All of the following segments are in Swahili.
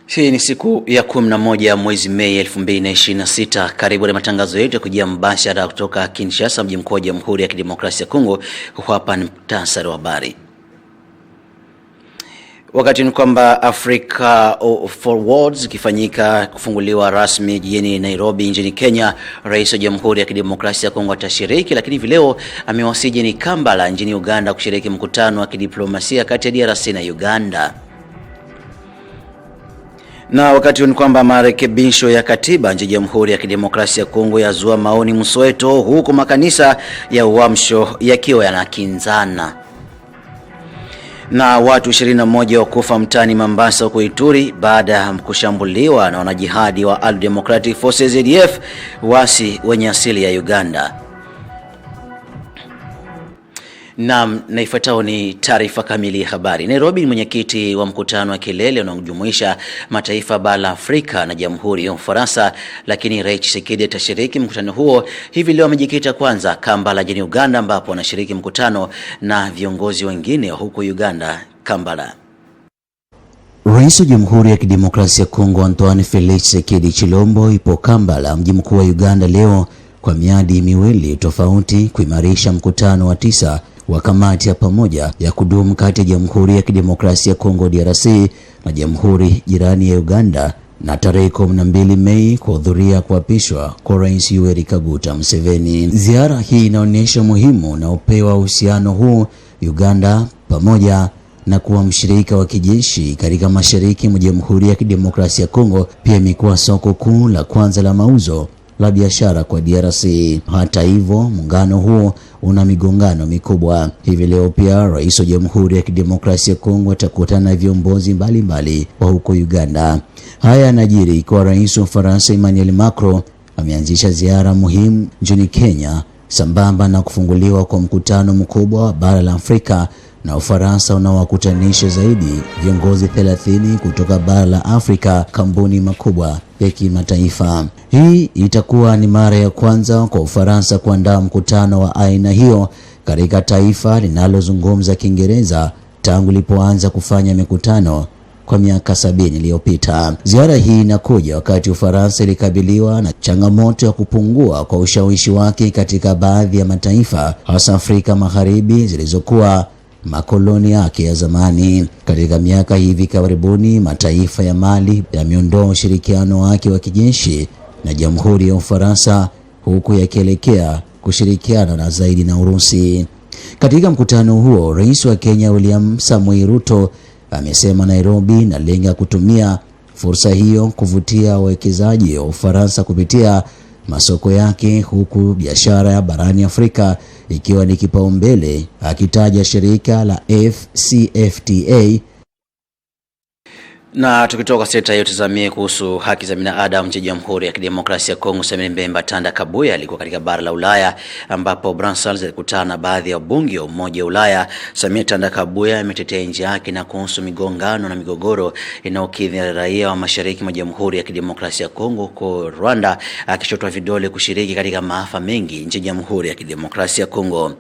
Hii ni siku ya 11 mwezi Mei 2026. Karibu na matangazo yetu ya kujia mbashara kutoka Kinshasa, mji mkuu wa Jamhuri ya Kidemokrasia ya Kongo. Hapa ni muhtasari wa habari. Wakati ni kwamba Africa Forwards ikifanyika kufunguliwa rasmi jijini Nairobi nchini Kenya, Rais wa Jamhuri ya Kidemokrasia ya Kongo atashiriki, lakini leo amewasili jijini Kampala nchini Uganda kushiriki mkutano wa kidiplomasia kati ya DRC na Uganda. Na wakati ni kwamba marekebisho ya katiba nchini Jamhuri ya Kidemokrasia ya Kongo yazua maoni msweto, huku makanisa ya Uamsho yakiwa yanakinzana. Na watu 21 wakufa mtani Mombasa huko Ituri baada ya kushambuliwa na wanajihadi wa Allied Democratic Forces ADF, wasi wenye asili ya Uganda. Na ifuatayo ni taarifa kamili ya habari. Nairobi ni mwenyekiti wa mkutano wa kilele unaojumuisha mataifa bara Afrika na Jamhuri ya Ufaransa, lakini Rais Tshisekedi atashiriki mkutano huo. Hivi leo amejikita kwanza Kampala nchini Uganda, ambapo anashiriki mkutano na viongozi wengine huko Uganda, Kampala. Rais wa Jamhuri ya Kidemokrasia ya Kongo Antoine Felix Tshisekedi Chilombo ipo Kampala, mji mkuu wa Uganda leo kwa miadi miwili tofauti kuimarisha mkutano wa 9 wa kamati ya pamoja ya kudumu kati ya Jamhuri ya Kidemokrasia ya Kongo DRC na Jamhuri jirani ya Uganda, na tarehe 12 Mei kuhudhuria kuapishwa kwa Rais Yoweri Kaguta Museveni. Ziara hii inaonyesha muhimu na upewa uhusiano huu Uganda, pamoja na kuwa mshirika wa kijeshi katika mashariki mwa Jamhuri ya Kidemokrasia ya Kongo, pia imekuwa soko kuu la kwanza la mauzo la biashara kwa DRC. Hata hivyo, muungano huo una migongano mikubwa. Hivi leo pia Rais wa Jamhuri ya Kidemokrasia ya Kongo atakutana na viongozi mbalimbali wa huko Uganda. Haya yanajiri kwa Rais wa Ufaransa Emmanuel Macron ameanzisha ziara muhimu nchini Kenya, sambamba na kufunguliwa kwa mkutano mkubwa wa bara la Afrika na Ufaransa unaowakutanisha zaidi viongozi 30 kutoka bara la Afrika, kampuni makubwa ya kimataifa. Hii itakuwa ni mara ya kwanza kwa Ufaransa kuandaa mkutano wa aina hiyo katika taifa linalozungumza Kiingereza tangu ilipoanza kufanya mikutano kwa miaka 70 iliyopita. Ziara hii inakuja wakati Ufaransa ilikabiliwa na changamoto ya kupungua kwa ushawishi wake katika baadhi ya mataifa, hasa Afrika Magharibi zilizokuwa makoloni yake ya zamani. Katika miaka hivi karibuni, mataifa ya Mali yameondoa ushirikiano wake wa kijeshi na Jamhuri ya Ufaransa, huku yakielekea kushirikiana na zaidi na Urusi. Katika mkutano huo, Rais wa Kenya William Samoei Ruto amesema Nairobi inalenga kutumia fursa hiyo kuvutia wawekezaji wa Ufaransa kupitia masoko yake, huku biashara ya barani Afrika ikiwa ni kipaumbele, akitaja shirika la FCFTA. Na tukitoka sekta hiyo, tuzamie kuhusu haki za binadamu nchini Jamhuri ya Kidemokrasia ya Kongo. Samuel Mbemba Tanda Kabuya alikuwa katika bara la Ulaya, ambapo Brussels alikutana na baadhi ya wabunge wa Umoja wa Ulaya. Samuel Tanda Kabuya ametetea nchi yake na kuhusu migongano na migogoro inayokidhi raia wa mashariki mwa Jamhuri ya Kidemokrasia ya Kongo kwa Rwanda, akishotwa vidole kushiriki katika maafa mengi nchini Jamhuri ya Kidemokrasia ya Kongo.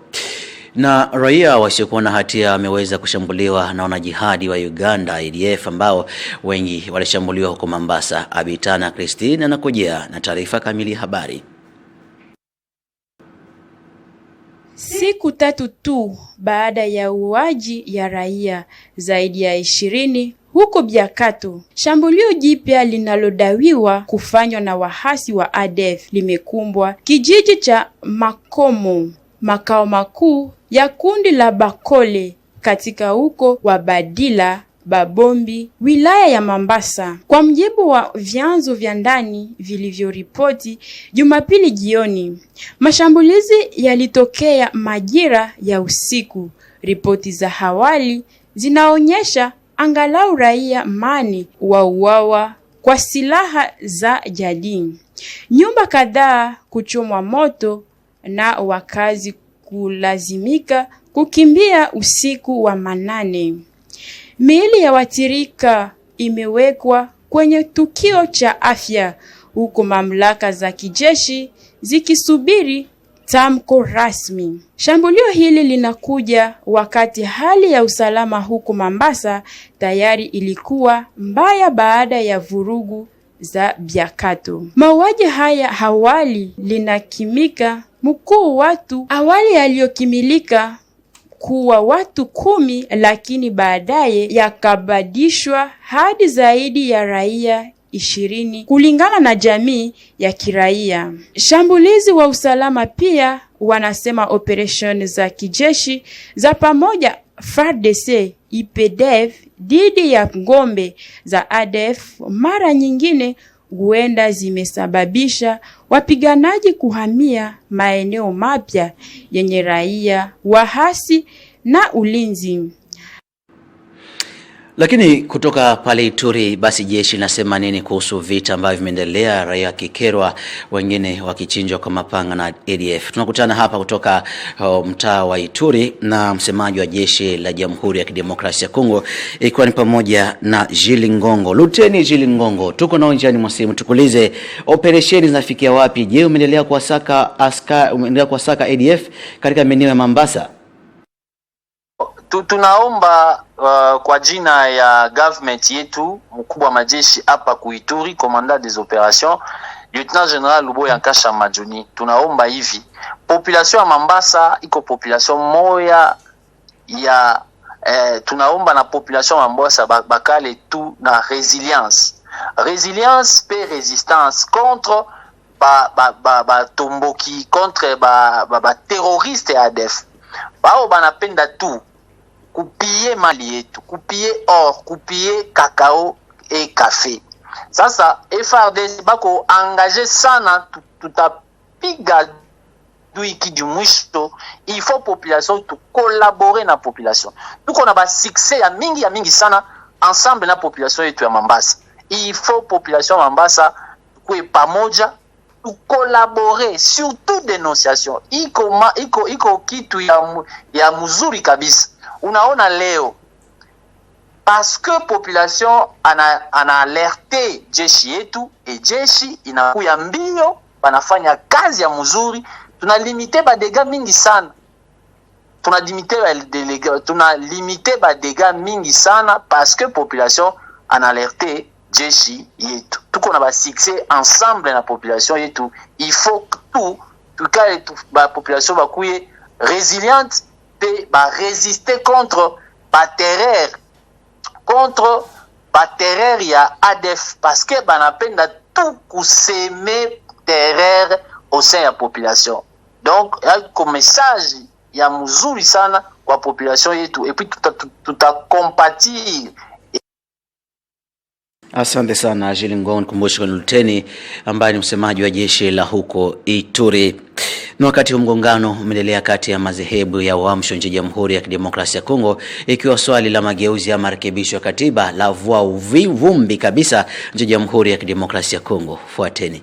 Na raia wasiokuwa na hatia wameweza kushambuliwa na wanajihadi wa Uganda ADF, ambao wengi walishambuliwa huko Mombasa. Abitana Christine anakujia na taarifa kamili ya habari. Siku 3 tu baada ya uaji ya raia zaidi ya 20 huko Biakato, shambulio jipya linalodawiwa kufanywa na wahasi wa ADF limekumbwa kijiji cha Makomo, makao makuu ya kundi la Bakole katika huko wa Badila Babombi, wilaya ya Mombasa. Kwa mjibu wa vyanzo vya ndani vilivyoripoti Jumapili jioni, mashambulizi yalitokea majira ya usiku. Ripoti za awali zinaonyesha angalau raia 8 wauawa kwa silaha za jadi, nyumba kadhaa kuchomwa moto na wakazi kulazimika kukimbia usiku wa manane. Miili ya watirika imewekwa kwenye tukio cha afya, huko mamlaka za kijeshi zikisubiri tamko rasmi. Shambulio hili linakuja wakati hali ya usalama huko Mombasa tayari ilikuwa mbaya baada ya vurugu za Biakato. Mauaji haya awali linakimika mkuu watu awali aliyokimilika kuwa watu 10, lakini baadaye yakabadishwa hadi zaidi ya raia 20 kulingana na jamii ya kiraia. Shambulizi wa usalama pia wanasema operation za kijeshi za pamoja FARDC IPDF dhidi ya ngombe za ADF mara nyingine huenda zimesababisha wapiganaji kuhamia maeneo mapya yenye raia wahasi na ulinzi. Lakini kutoka pale Ituri, basi jeshi linasema nini kuhusu vita ambavyo vimeendelea, raia kikerwa, wengine wakichinjwa kwa mapanga na ADF? Tunakutana hapa kutoka mtaa wa Ituri na msemaji wa jeshi la Jamhuri ya Kidemokrasia ya Kongo, ikiwa ni pamoja na Jules Ngongo. Luteni Jules Ngongo, tuko nao njiani mwa simu, tukulize operesheni zinafikia wapi? Je, umeendelea kuwasaka ADF katika maeneo ya Mombasa? Tunaomba kwa jina ya government yetu, mkubwa wa majeshi hapa kuituri, commandant des opérations Lieutenant General Luboya Nkasha Majuni, tunaomba hivi, population ya Mombasa iko population moya ya tunaomba na population ya Mombasa bakale tu na résilience pe résistance contre ba tomboki, contre ba terroriste ADF. Bao banapenda tu kupie mali yetu, kupie or, kupie kakao e kafe. Sasa FARDC bako engagé sana, tutapiga duiki du mwisho. Il faut population tu collaborer na population. Tuko na ba succès ya mingi sana ensemble na population yetu ya Mombasa. Il faut population ya Mombasa kwe pamoja tu collaborer, surtout dénonciation. Iko kitu ya mzuri kabisa. Unaona leo parce que population ana alerte jeshi yetu, e jeshi inakuya mbio, banafanya kazi ya mzuri, tunalimite ba dégâts mingi sana. Tunalimite ba dégâts mingi sana parce que population ana alerte jeshi yetu. Tuko na ba succès ensemble na population yetu. Il faut tout ba population bakuye résiliente, ba résister contre terreur ya ADF, parce que banapenda tout kuseme terreur au sein ya population. Donc yako message ya mzuri sana kwa population yetu, et puis tutakompatir. Asante sana Jules Ngongo, kumbusho ni luteni ambaye ni msemaji wa jeshi la huko Ituri. Na wakati mgongano umeendelea kati ya madhehebu ya Uamsho nchini Jamhuri ya Kidemokrasia ya Kongo, ikiwa swali la mageuzi ya marekebisho ya katiba la vua vumbi kabisa nchini Jamhuri ya Kidemokrasia ya Kongo. Fuateni.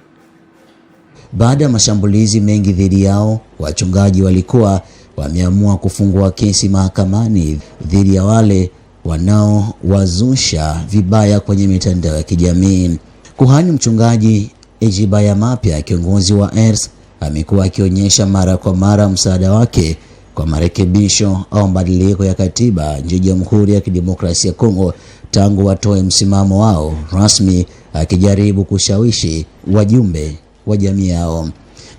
Baada ya mashambulizi mengi dhidi yao, wachungaji walikuwa wameamua kufungua kesi mahakamani dhidi ya wale wanaowazusha vibaya kwenye mitandao ya kijamii. Kuhani mchungaji Ejibaya Mapya, kiongozi wa ERS, amekuwa akionyesha mara kwa mara msaada wake kwa marekebisho au mabadiliko ya katiba nchini Jamhuri ya Kidemokrasia ya Kongo tangu watoe msimamo wao rasmi, akijaribu kushawishi wajumbe wa jamii yao.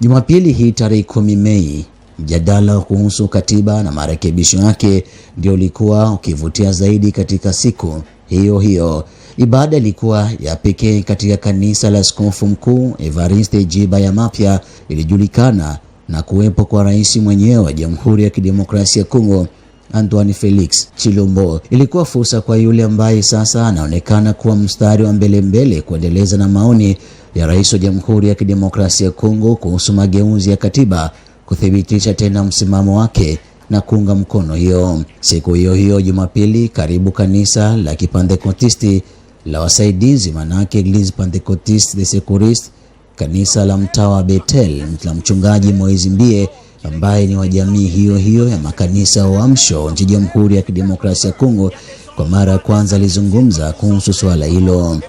Jumapili hii tarehe 10 Mei, mjadala kuhusu katiba na marekebisho yake ndio ulikuwa ukivutia zaidi katika siku hiyo. Ibada ilikuwa ya pekee katika kanisa la Askofu Mkuu Evariste Ejibaya Mapya, ilijulikana na kuwepo kwa rais mwenyewe wa Jamhuri ya Kidemokrasia ya Kongo Antoine Felix Chilombo. Ilikuwa fursa kwa yule ambaye sasa anaonekana kuwa mstari wa mbele kuendeleza na maoni ya rais wa Jamhuri ya Kidemokrasia ya Kongo kuhusu mageuzi ya katiba, kuthibitisha tena msimamo wake na kuunga mkono hiyo. Siku hiyo Jumapili, karibu kanisa la Kipentekostisti la wasaidizi, manake Église Pentecôtiste des Secouristes, kanisa la mtaa wa Bethel la mchungaji Moizi Mbie, ambaye ni wa jamii hiyo ya makanisa wa Uamsho nchini Jamhuri ya Kidemokrasia ya Kongo, kwa mara ya kwanza alizungumza kuhusu swala hilo.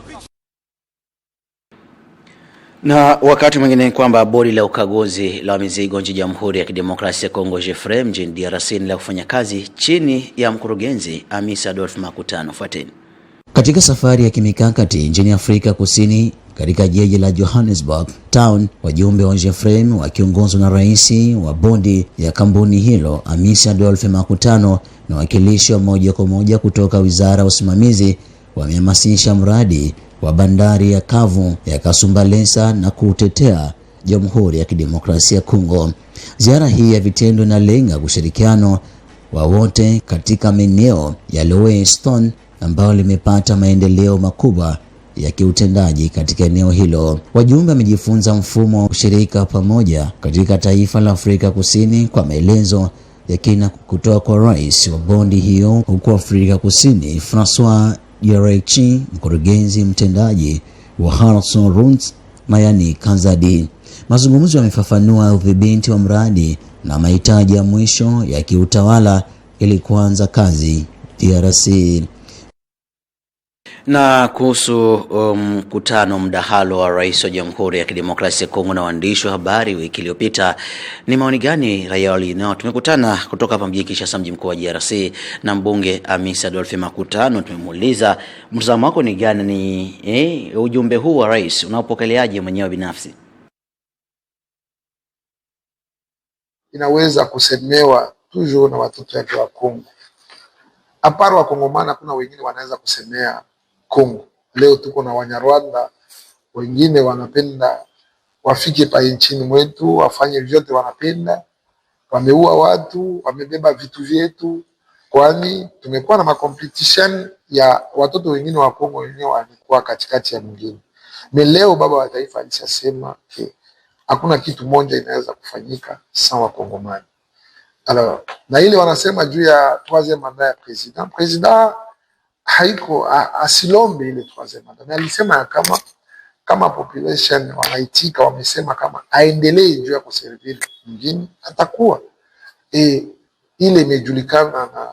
Na wakati mwingine kwamba bodi la ukaguzi la mizigo nchini Jamhuri ya Kidemokrasia ya Kongo GEFRE mjini DRC la kufanya kazi chini ya mkurugenzi Amisi Adolphe Makutano. Fuateni. Katika safari ya kimikakati nchini Afrika Kusini katika jiji la Johannesburg Town, wajumbe wa GEFRE wakiongozwa na rais wa bodi ya kampuni hilo Amisi Adolphe Makutano na wakilishi wa moja kwa moja kutoka Wizara ya Usimamizi wamehamasisha mradi wa bandari ya Kavu ya Kasumbalesa na kutetea Jamhuri ya Kidemokrasia ya Kongo. Ziara hii ya vitendo inalenga ushirikiano wa wote katika maeneo ya Lower Stone ambao limepata maendeleo makubwa ya kiutendaji katika eneo hilo. Wajumbe wamejifunza mfumo wa ushirika pamoja katika taifa la Afrika Kusini kwa maelezo ya kina kutoka kwa rais wa bodi hiyo huko Afrika Kusini Francois Yerechi, mkurugenzi mtendaji wa Harrison Runts Mayani Kanzadi. Mazungumzo yamefafanua udhibiti wa mradi na mahitaji ya mwisho ya kiutawala ili kuanza kazi DRC. Na kuhusu mkutano mdahalo wa rais wa Jamhuri ya Kidemokrasia ya Kongo na waandishi wa habari wiki iliyopita, ni maoni gani raia walinao? Tumekutana kutoka hapa mjini Kinshasa, mji mkuu wa DRC, na mbunge Amisi Adolphe Makutano. Tumemuuliza mtazamo wako ni gani, ni ujumbe huu wa rais unaopokeleaje mwenyewe binafsi? Inaweza kusemewa toujours na watoto wake wa Kongo. Apart wa Kongomana kuna wengine wanaweza kusemea Kongo. Leo tuko na Wanyarwanda, wengine wanapenda wafike pa nchini mwetu, wafanye vyote wanapenda. Wameua watu, wamebeba vitu vyetu, kwani tumekuwa na macompetition ya watoto wengine wa Kongo wenyewe walikuwa katikati ya mwingine. Leo baba wa taifa alishasema hakuna kitu moja inaweza kufanyika sawa Kongomani. Alors, na ile wanasema juu ya troisième mandat ya president haiko asilombe ile troisième mandat. Na alisema kama population wanaitika, wamesema kama aendelee juu ya kuserviri mjini atakuwa. Ile imejulikana na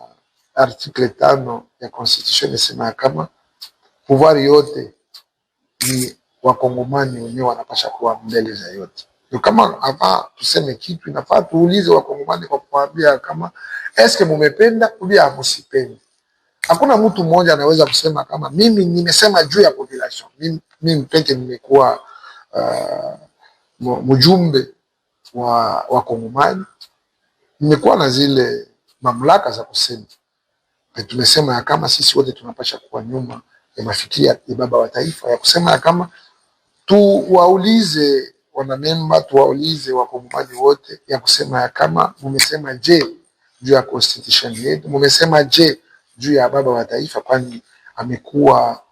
article 5 ya constitution inasema kama pouvoir yote ni wakongomani wenyewe wanapasha kuwa mbele za yote. Kama hapa tuseme kitu inafaa tuulize wakongomani kwa kuambia kama eske mumependa au hamusipendi. Hakuna mtu mmoja anaweza kusema kama mimi nimesema juu ya population. Mimi peke nimekuwa mjumbe wa wakongomani, nimekuwa na zile mamlaka za kusema. Tumesema kama sisi wote tunapasha kuwa nyuma ya mafikiri ya baba wa taifa ya kusema kama tuwaulize wanamemba, tuwaulize wakongomani wote ya kusema kama mumesema je juu ya constitution yetu, mumesema je juu ya baba wa taifa, kwani amekuwa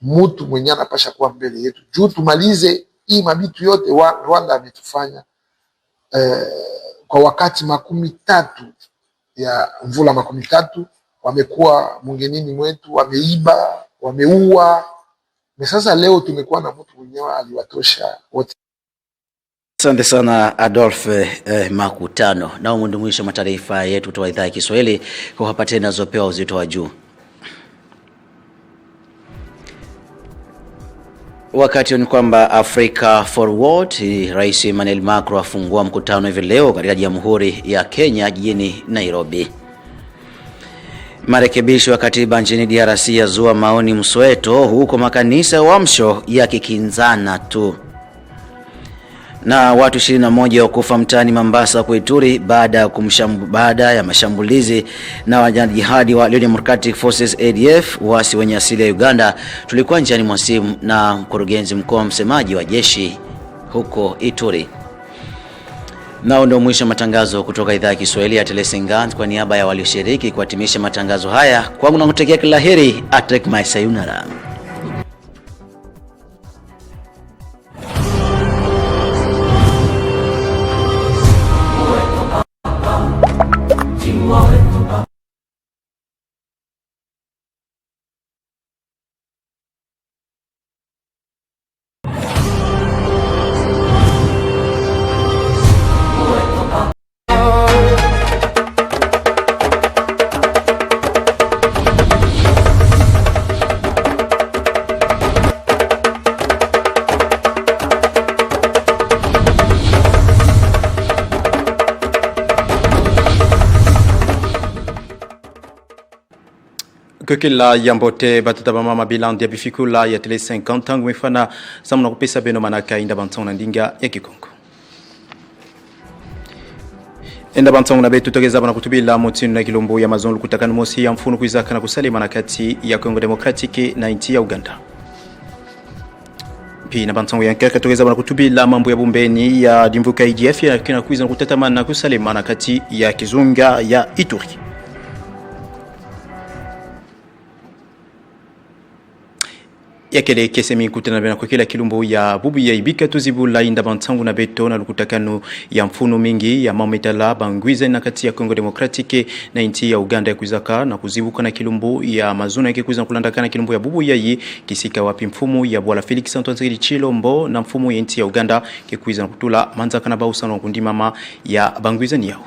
mtu mwenye anapasha kuwa mbele yetu juu tumalize hii mabitu yote Rwanda ametufanya kwa wakati 13 ya mvula 13 wamekuwa mungenini mwetu, wameiba, wameua. Na sasa leo tumekuwa na mtu mwenyewe aliwatosha wote. Asante sana Adolphe Makutano. Na mwisho mataifa yetu kutoka idhaa ya Kiswahili kwa hapa tena zopewa uzito wa juu. Wakati ni kwamba Africa Forward, Rais Emmanuel Macron afungua mkutano hivi leo katika Jamhuri ya Kenya jijini Nairobi. Marekebisho ya katiba nchini DRC yazua maoni msweto, huko makanisa ya Uamsho yakikinzana tu. Na watu 21 wakufa mtaani Mombasa kwa Ituri baada ya mashambulizi na wanajihadi wa United Democratic Forces ADF, wasi wenye asili ya Uganda. Tulikuwa njiani mwa simu na mkurugenzi mkuu msemaji wa jeshi huko Ituri. Nao ndio mwisho matangazo kutoka idhaa ya Kiswahili ya Telesengan. Kwa niaba ya walioshiriki kuhitimisha matangazo haya, kwangu nakutakia kila heri. Atek Maisayunara. Kukila yambote batata mama bilan dia bifikula ya tele 50 tangu mfana samuna kupesa beno manaka inda bantona ndinga ya Kikongo. Enda bantona na betu togeza bana kutubila mutinu na kilombo ya mazon lukutakana mosi ya mfunu kuizaka na kusalima na kati ya Kongo Demokratiki na nchi ya Uganda. Na bantangu ya nkeka togeza bana kutubila mambo ya bumbeni ya dimvuka IDF ya kina kuiza kutatamana na kusalima na kati ya Kizunga ya Ituri. Yakele kesemi kutana bena kwa kila kilumbo ya bubu ya ibika tuzibula inda bantangu na beto na lukutakano ya mfuno mingi ya mametala bangwize na kati ya Kongo Demokratiki na nchi ya Uganda ya kuizaka na kuzibuka na kilumbo ya mazuna yake kuiza kulandakana kilumbo ya bubu ya yi kisika wapi mfumo ya Bwana Felix Antoine Chilombo na mfumo ya nchi ya Uganda kikuiza kutula manzaka na bausana kundi mama ya bangwize ni yao.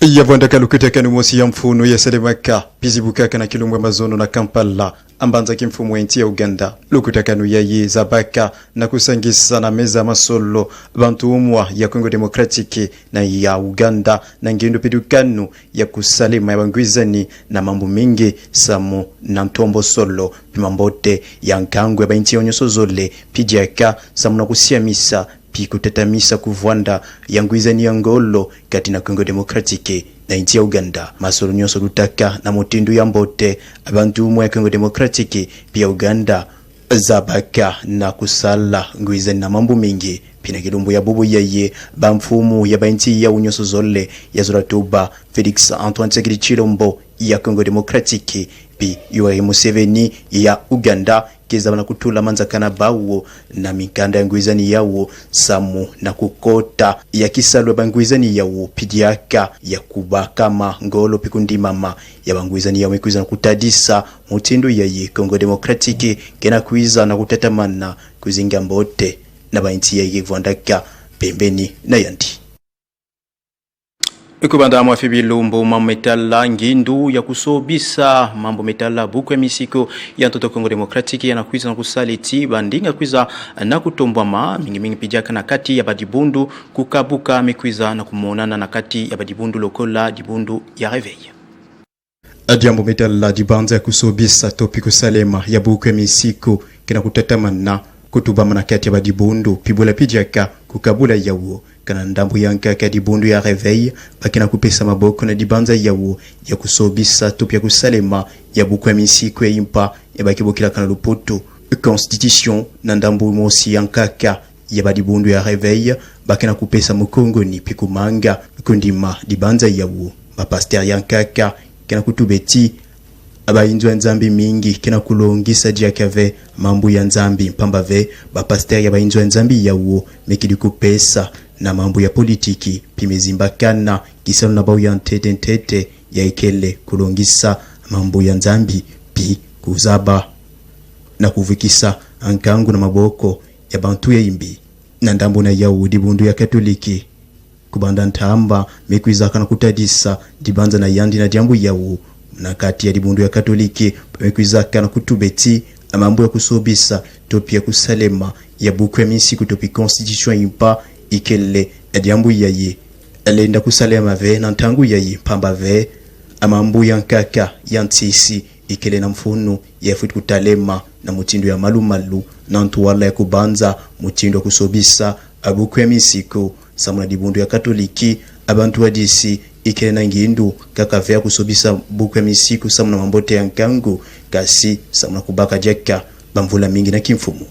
Yavanda kalukutakano mosi ya mfuno ya Sedemaka pizibuka kana kilumbo ya mazono na Kampala ambanza kimfumo enti ya Uganda lukutakano ya ye zabaka na kusangisa na meza masolo bantu umwa ya Kongo Demokratiki na ya Uganda na ngendo pedukano ya kusalima ya bangwizani na mambo mingi samu na ntombo solo pimambote ya nkangwe ba enti ya onyoso zole pijaka samu na kusiamisa kutetamisa kuvwanda yangwizani ya ngolo kati na Kongo Demokratiki na nchi ya Uganda masolo nyonso lutaka na motindu ya mbote abantu umwe ya Kongo Demokratiki pia Uganda zabaka na kusala ngwizani na mambo mingi pina kilumbu ya bubu yaye bamfumu ya bainti ya unyoso zole ya Zoratuba Felix Antoine Chilombo ya Kongo Demokratiki pi Yoweri Museveni ya Uganda keza na kutula manzakana bawo na mikanda ya ngwizani yawo samu na kukota ya kisalwe bangwizani yawo pidiaka ya kuba kama ngolo pikundi mama ya bangwizani yawo ikuiza na kutadisa mutindo ya ye Kongo Demokratiki kena kuiza na kutatamana kuzinga mbote na bainti ya ye vwandaka pembeni na yandi. Ukubanda mwafi bilumbu mambo metala ngindu ya kusobisa mambo metala buku ya misiko ya ntoto Kongo Demokratiki ya nakuiza na kusaliti bandinga kuiza na kutombwa mingi pijaka na kati ya badibundu kukabuka mikuiza na kumonana na kati ya badibundu lokola dibundu ya Reveil. Adiambo metala dibanza ya kusobisa topi kusalema ya buku ya misiko kena kutatamana kutubama na kati ya badibundu pibula pijaka kukabula yawo kana ndambu yanka kadi bundu ya Reveil bakina kupesa maboko na dibanza yawo ya kusobisa tupya kusalema ya buku ya misiko ya impa ya bakibokila kana lupoto constitution na ndambu mosi yankaka ya badibundu ya Reveil bakina kupesa mukongo ni pikumanga kundima dibanza yawo bapaster yankaka kana kutubeti abayinzwa nzambi mingi kena kulongisa diakave mambu ya nzambi mpambave bapaster ya bayinzwa nzambi yawo mekidi kupesa na mambo ya politiki pimezimbakana kisano na bau ya ntete ya ikele kulongisa mambo ya nzambi pi kuzaba na kuvikisa ankangu na maboko ya bantu ya imbi na ndambo na yawo dibundu ya Katoliki kubanda ntamba mekuizaka na kutadisa dibanza na yandi na jambu yawo na kati ya dibundu ya Katoliki mekuizaka na kutubeti mambo ya kusobisa topi ya kusalema ya buku ya misi kutopi constitution impa ikele ediambu yaye elenda kusalema ve na ntangu yaye pamba ve amambu yankaka yantisi ikele na mfunu ya futi kutalema na mutindo ya malumalu na ntuwala ya kubanza mutindo kusobisa abuku ya misiko samuna dibundu ya Katoliki abantu wadisi ikele na ngindu kaka vea kusobisa buku ya misiko samuna mambote ya nkangu kasi samuna kubaka jeka bamvula mingi na kimfumu.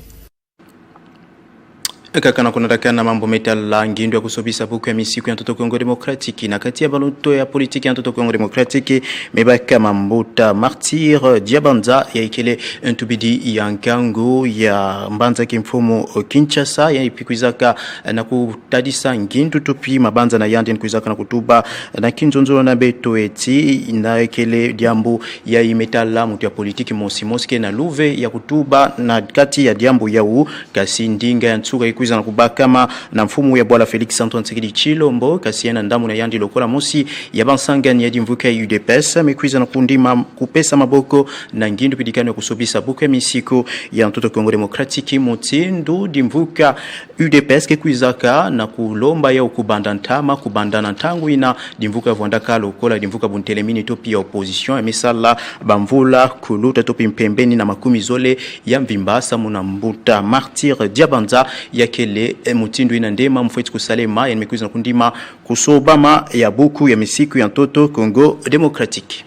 Kakana kunatakana mambo metala ngindu ya kusobisa buku ya misiko ya ntoto Kongo Demokratiki na kati ya baluto ya politiki ya ntoto Kongo Demokratiki mebaka mambuta martir diabanza ya ikele ntubidi ya nkangu ya mbanza kimfumo Kinshasa ya ipikuizaka na kutadisa ngindu tupi mabanza na yandi nkuizaka na kutuba na kinzonzo na beto eti na ikele diambu ya imetala mutu ya politiki mosi moske na luve ya kutuba na kati ya diambu ya u kasi ndinga ya nsuga kuiza na kubakama na mfumu ya bwala Felix Antoine Tshisekedi Tshilombo kasiena ndamu na yandi lokola mosi ya bansangani ya dimvuka ya UDPS mekuiza na kundima kupesa maboko na ngindu pidikano ya kusobisa buku ya misiko ya mtoto Kongo Demokratiki mutindu dimvuka UDPS kekuizaka na kulomba ya ukubanda ntama kubandana ntangu ina dimvuka vwandaka lokola dimvuka buntelemini topi ya opposition ya misala bamvula kuluta topi mpembeni na makumi zole ya mvimbasa muna mbuta Martyr Diabanza ya kele mutindu ina ndema mfwetu kusalema ya nimekuiza na kundima kusobama ya buku ya misiko ya mtoto Kongo Demokratiki.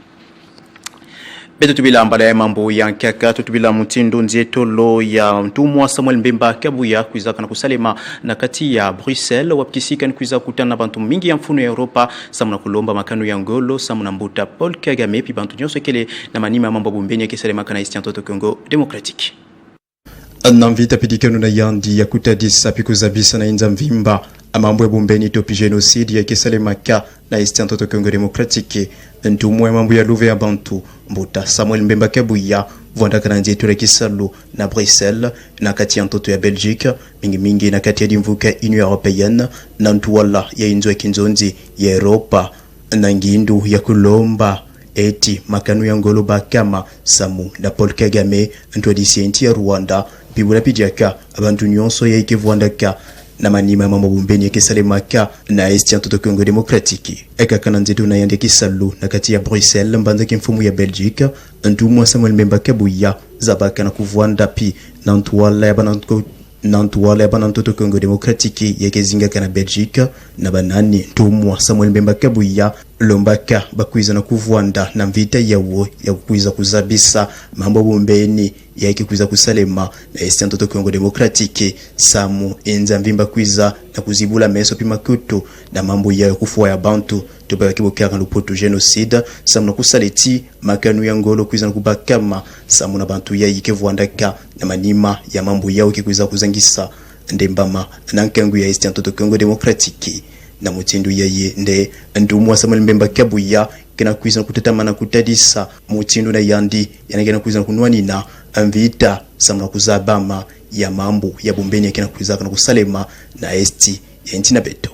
Beto tubila mbala ya mambo ya nkaka, tutubila mutindo nzetolo ya mtumwa Samuel Mbemba Kabuya kuizaka na kusalema na kati ya Bruxelles wapikisika ni kuiza kutana bantu mingi ya mfuno ya Europa samuna kulomba makanu ya ngolo samuna mbuta Paul Kagame pi bantu nyonso kele na manima mambo bumbeni ya kisalema kana isti antoto Kongo Demokratiki. Anamvita pidikano na yandi ya kutadisa pikuzabisa na inza mvimba amambo ya bumbeni topi genocide ya kisalema ka na isti antoto Kongo Demokratiki. Ntumwe mambo ya luve ya bantu mbuta Samuel Mbemba Kabuya vwandaka na nzetu Kisalu na Bruxelles na kati ya ntoto ya Belgique mingi na kati ya dimvuka Union Européenne na ntuwala ya inzo ya kinzonzi ya Europa na ngindu ya kulomba eti makanu ya ngolo bakama samu na Paul Kagame ntwadisi enti ya Rwanda bibula pijaka abantu nyonso ya ikevwandaka na manima mambo bumbeni ya kisalemaka na esti ya mtoto Kongo Demokratiki. Eka kana nzetu na yande Kisalu na kati ya Bruxelles mbanza kimfumu ya Belgique ntumwa Samuel Mbemba Kabuya zabaka na kuvwanda pi na ntuwala ya banantoto Kongo Demokratiki ya kezinga kana Belgique na banani ntumwa Samuel Mbemba Kabuya lombaka bakuiza na kuvwanda na mvita yawo ya kuiza kuzabisa mambo bumbeni ya kuiza kusalema na esti mtoto Kongo Demokratiki samu enza mvimba kuiza na kuzibula meso pimakuto na mambo ya kufua ya bantu tobaka kibokera lupoto genocide samu na kusaleti makanu ya ngolo kuiza na kubakama samu na bantu ya ikevwandaka na manima ya mambo yao kikuiza kuzangisa ndembama na nkangu ya esti mtoto Kongo Demokratiki na mutindu yaye nde ndumwa Samuel Mbemba Kabuya kena kuiza kutetama na kutadisa mutindu na yandi yanagena kuiza kunwani na amvita samuna kuzabama ya mambo ya bumbeni ya kena kuiza kana kusalema na esti ya nchina beto.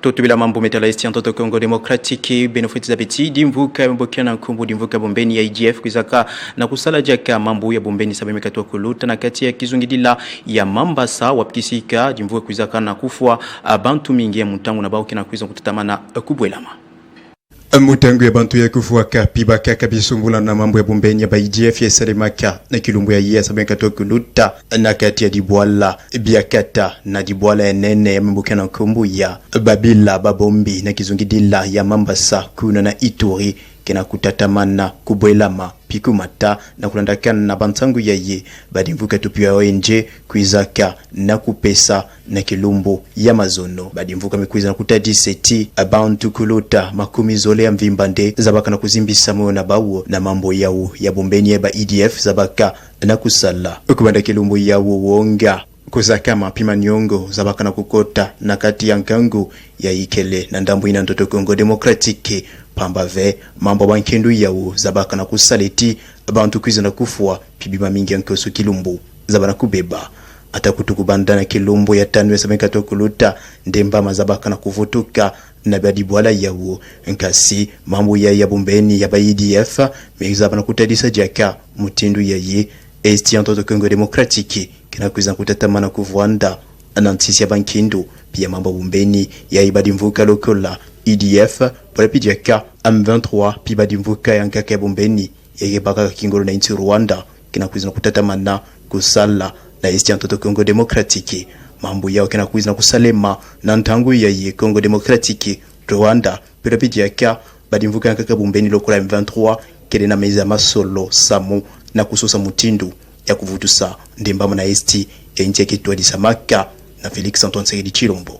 Totubila mambo metala esti antoto Kongo Demokratiki benefiti za beti dimvuka mbokia na nkumbu dimvuka bumbeni ya IGF kuzaka na kusala jaka mambo ya bumbeni sabi mekatuwa kuluta na kati ya kizungidila ya Mambasa wapikisika dimvuka kuzaka na kufua bantu mingi ya mutangu na bao kena kuiza kutatamana kubwelama. Mutangu ya bantu ya kufuaka pibaka kabisumbula na mambo ya bumbeni ya IGF ya salemaka na kilumbu ya yea sabi mekatuwa kuluta na kati ya dibwala biakata na dibwala ya nene ya mbokia na nkumbu ya Babila Babombi na kizungidila ya Mambasa kuna na Ituri kena kutatamana kubwelama pikumata na kulandakana na bantangu yaye badimvuka tupia ONG kuizaka na kupesa na kilumbu ya mazono badimvuka mikuiza na kutadiseti abantu kuluta makumi zole ya mvimbande zabaka na kuzimbisa moyo na bawo na mambo yao ya bombeni ya ba EDF zabaka na kusala ukubanda kilumbu yao wonga kuzaka mapima nyongo zabaka na kukota na kati ya nkangu ya ikele na ndambu ina ntoto Kongo Demokratiki pambave mambo bankendu yao zabaka na kusaleti abantu kwiza na kufua pibima mingi yankosu kilumbu zabana kubeba atakutukubanda na kilumbu ya tanu ya sabeka kuluta ndemba mazabaka na kuvutuka na badibwala yao nkasi mambo ya bumbeni ya EDF mezaba na kutadisa jaka mutindu yaye esti antoto Kongo Demokratiki kina kwiza kutatamana kuvwanda anantisi ya bankindu pia mambo bumbeni ya ibadimvuka lokola EDF pour pijaka M23 pibadimvuka ya nkaka ya bumbeni ya baka kingolo na inchi Rwanda kina kwiza kutatamana kusala na esti antoto Kongo Demokratiki mambo yao kina kwiza kusalema na ntangu ya Kongo Demokratiki Rwanda pour pijaka badimvuka ya nkaka bumbeni lokola M23 kile na meza masolo samu na kusosa mutindu ya kuvutusa ndembama na esti ya nchi ya kitwadi samaka na Felix Antoine Tshisekedi Tshilombo.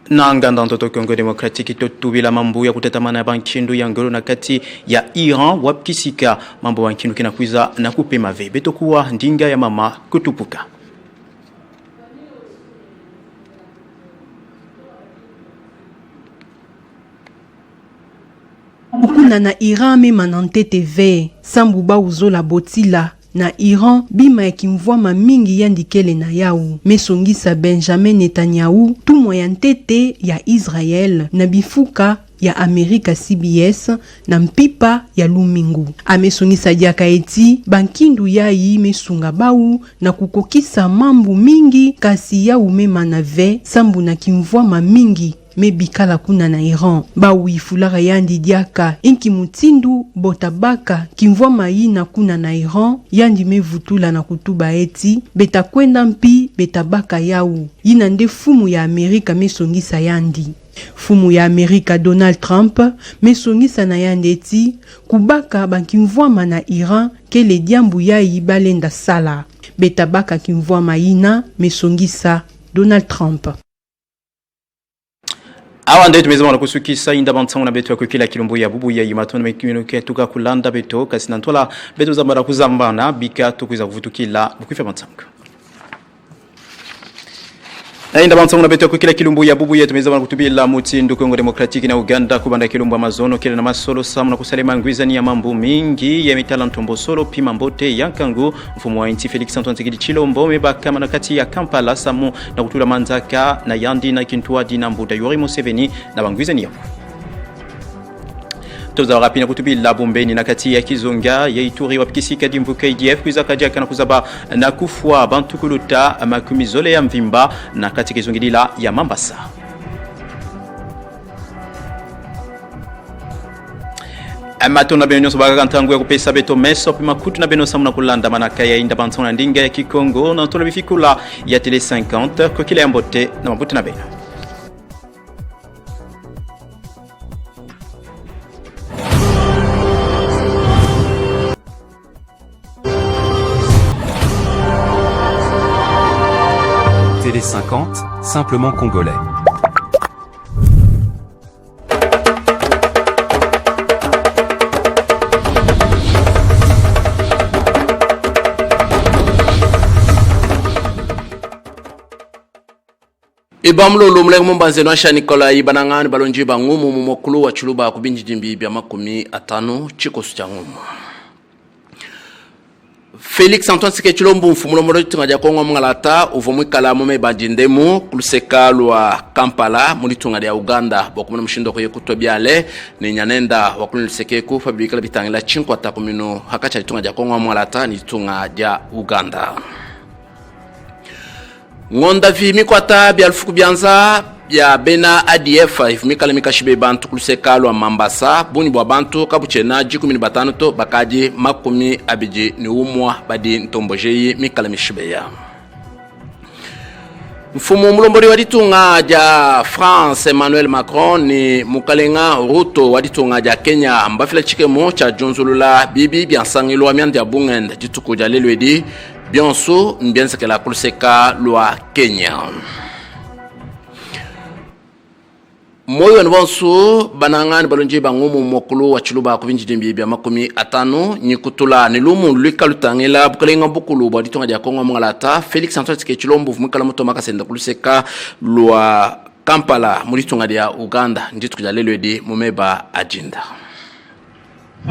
Na nganda ntoto Kongo Demokratiki totubila mambo ya kutatamana ya bankindu ya ngolo na kati ya Iran wapkisika mambo bankindu kina kuiza na kupema ve beto kuwa ndinga ya mama kutupuka. Kuna na Iran mema na TV Sambuba uzola botila na Iran bima ya kimvwama mingi yandikele na yau. Mesongisa Benjamin Netanyahu tumwa ya ntete ya Israel na bifuka ya Amerika CBS na mpipa ya lumingu. Amesongisa diaka eti bankindu yai mesunga bau na kukokisa mambu mingi kasi ya umema na ve sambu na kimvwama mingi mebikala kuna na Iran. Bau ifulara yandi diaka inki mutindu botabaka kimvwama yi na kuna na Iran yandi mevutula na kutuba eti beta kwenda mpi betabaka yau. Yina nde fumu ya Amerika mesongisa yandi. Fumu ya Amerika Donald Trump mesongisa na yandi eti kubaka bankimvwama na Iran kele diambu yai balenda sala. Betabaka kimvwama yina mesongisa Donald Trump. Awa ndio tumezama na kusukisa inda bantangu na betu ya kukila kilombo ya bubu ya imatona mekimino tuka kulanda beto kasi nantola beto za mara kuzambana bika tukuza vutukila bukufa bantangu. Na inda bantangu na betu ya kukila kilombo ya bubu ya tumezama na kutubila mutindo Kongo Demokratiki na Uganda kubanda kilombo Amazono kile na masolo samu na kusalema ngwizani ya mambo mingi ya mitala ntombo solo pima mbote ya kangu mfumu wa inti Felix Antoine Tshisekedi Tshilombo mebaka manakati ya Kampala samu na kutula manzaka na yandi na kintua dina mbuda Yoweri Museveni na bangwizani yako. Toza rapina kutubila bombeni na kati ya Kizonga ya Ituri wapikisika dimvuka IDF kuzaka jaka na kuzaba na kufua bantu kuluta makumizole ya mvimba na kati Kizongilila ya Mambasa. Amato na benyo sobaga kantangu ya kupesa beto meso pima kutu na beno samu na kulanda manaka ya inda bantu na ndinga ya Kikongo na tola bifikula ya tele 50 kwa kile ambote na mabuti na beno. Télé 50, simplement congolais. Ibamlo lumle mumbanze no Nikola ibanangani balonji bangumu mumokulu wa chuluba kubinji jimbi bya 50 chikosu cha ngumu. Felix Antoine Tshisekedi Tshilombo mfumulo moro tunga Kongo mngalata uvomwikala mume bandindemu kuluseka lwa Kampala mulitunga ya Uganda bokumuna mshindo ko yekutwa byale ni nyanenda wakulisekeku fabikala bitangila 5 hakacha litunga Kongo mngalata ni tunga ya Uganda. Ngonda vi mikwata bya lufuku byanza ya bena ADF ifumikala mikashibe bantu kuluseka lwa Mambasa buni bwa bantu kabuchena 15 to bakaji makumi abiji ni umwa badi ntombojeyi mikala mishibe ya mfumu mlombori waditunga ja France Emmanuel Macron ni mukalenga Ruto waditunga ja Kenya mbafila chikemo cha jonzulula bibi byansangilo wa myandi ya bungenda jituku ja lelwedi bionso mbiensekela kuluseka lwa Kenya. Moyo nbonsu banangani balonje bangumu mokulu wa chuluba kubinji jimbi bya 50 nyikutula nilumu lwika lutangela bukalenga bukulu bwa ditonga ja Kongo mngalata Felix Antoine Tshisekedi Tshilombo vumikala moto makasenda kuluseka lwa Kampala mulitunga ya Uganda nditu kujalelwedi mumeba ajinda.